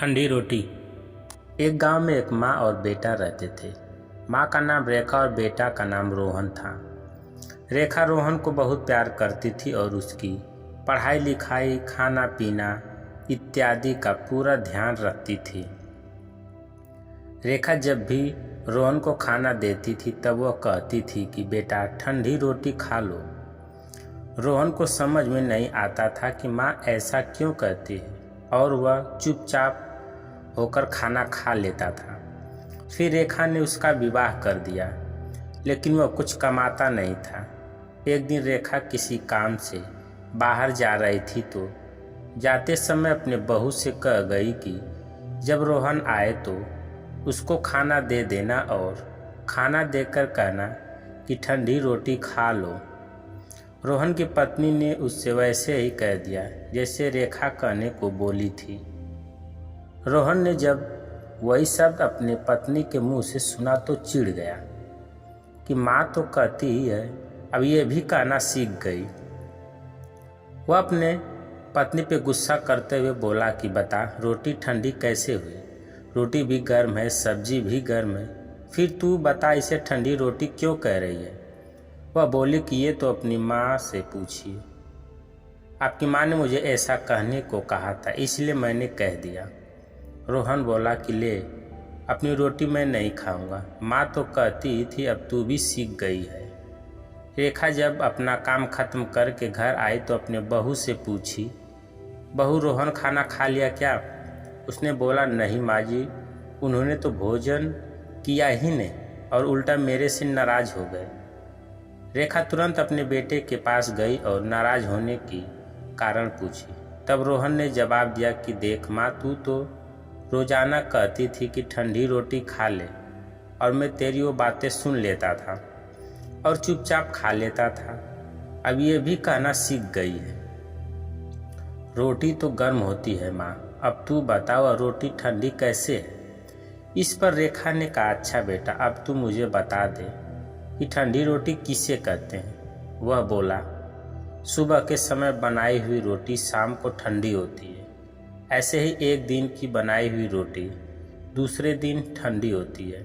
ठंडी रोटी। एक गांव में एक माँ और बेटा रहते थे। माँ का नाम रेखा और बेटा का नाम रोहन था। रेखा रोहन को बहुत प्यार करती थी और उसकी पढ़ाई लिखाई, खाना पीना इत्यादि का पूरा ध्यान रखती थी। रेखा जब भी रोहन को खाना देती थी तब वह कहती थी कि बेटा ठंडी रोटी खा लो। रोहन को समझ में नहीं आता था कि माँ ऐसा क्यों कहती है और वह चुपचाप होकर खाना खा लेता था। फिर रेखा ने उसका विवाह कर दिया, लेकिन वह कुछ कमाता नहीं था। एक दिन रेखा किसी काम से बाहर जा रही थी तो जाते समय अपने बहू से कह गई कि जब रोहन आए तो उसको खाना दे देना और खाना देकर कहना कि ठंडी रोटी खा लो। रोहन की पत्नी ने उससे वैसे ही कह दिया जैसे रेखा कहने को बोली थी। रोहन ने जब वही शब्द अपने पत्नी के मुंह से सुना तो चिढ़ गया कि माँ तो कहती ही है, अब ये भी कहना सीख गई। वह अपने पत्नी पे गुस्सा करते हुए बोला कि बता रोटी ठंडी कैसे हुई? रोटी भी गर्म है, सब्जी भी गर्म है, फिर तू बता इसे ठंडी रोटी क्यों कह रही है? वह बोली कि ये तो अपनी माँ से पूछिए। आपकी माँ ने मुझे ऐसा कहने को कहा था, इसलिए मैंने कह दिया। रोहन बोला कि ले, अपनी रोटी मैं नहीं खाऊंगा, माँ तो कहती ही थी, अब तू भी सीख गई है। रेखा जब अपना काम खत्म करके घर आई तो अपने बहू से पूछी, बहू रोहन खाना खा लिया क्या? उसने बोला नहीं माँ जी, उन्होंने तो भोजन किया ही नहीं और उल्टा मेरे से नाराज हो गए। रेखा तुरंत अपने बेटे के पास गई और नाराज होने की कारण पूछी। तब रोहन ने जवाब दिया कि देख माँ, तू तो रोजाना कहती थी कि ठंडी रोटी खा ले और मैं तेरी वो बातें सुन लेता था और चुपचाप खा लेता था। अब ये भी कहना सीख गई है। रोटी तो गर्म होती है माँ, अब तू बताओ रोटी ठंडी कैसे है? इस पर रेखा ने कहा अच्छा बेटा, अब तू मुझे बता दे कि ठंडी रोटी किसे कहते हैं? वह बोला सुबह के समय बनाई हुई रोटी शाम को ठंडी होती है। ऐसे ही एक दिन की बनाई हुई रोटी दूसरे दिन ठंडी होती है।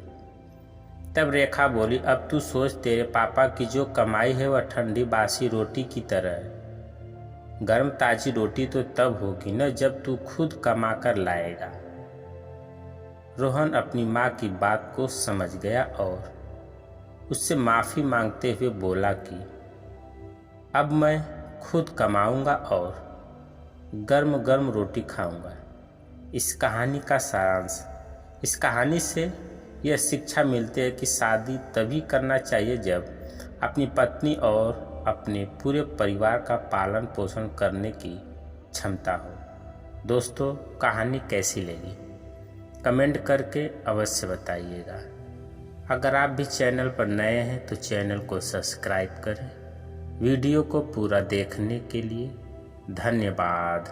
तब रेखा बोली अब तू सोच, तेरे पापा की जो कमाई है वह ठंडी बासी रोटी की तरह है। गर्म ताजी रोटी तो तब होगी न जब तू खुद कमा कर लाएगा। रोहन अपनी माँ की बात को समझ गया और उससे माफ़ी मांगते हुए बोला कि अब मैं खुद कमाऊंगा और गर्म गर्म रोटी खाऊंगा। इस कहानी का सारांश, इस कहानी से यह शिक्षा मिलती है कि शादी तभी करना चाहिए जब अपनी पत्नी और अपने पूरे परिवार का पालन पोषण करने की क्षमता हो। दोस्तों, कहानी कैसी लगी कमेंट करके अवश्य बताइएगा। अगर आप भी चैनल पर नए हैं तो चैनल को सब्सक्राइब करें। वीडियो को पूरा देखने के लिए धन्यवाद।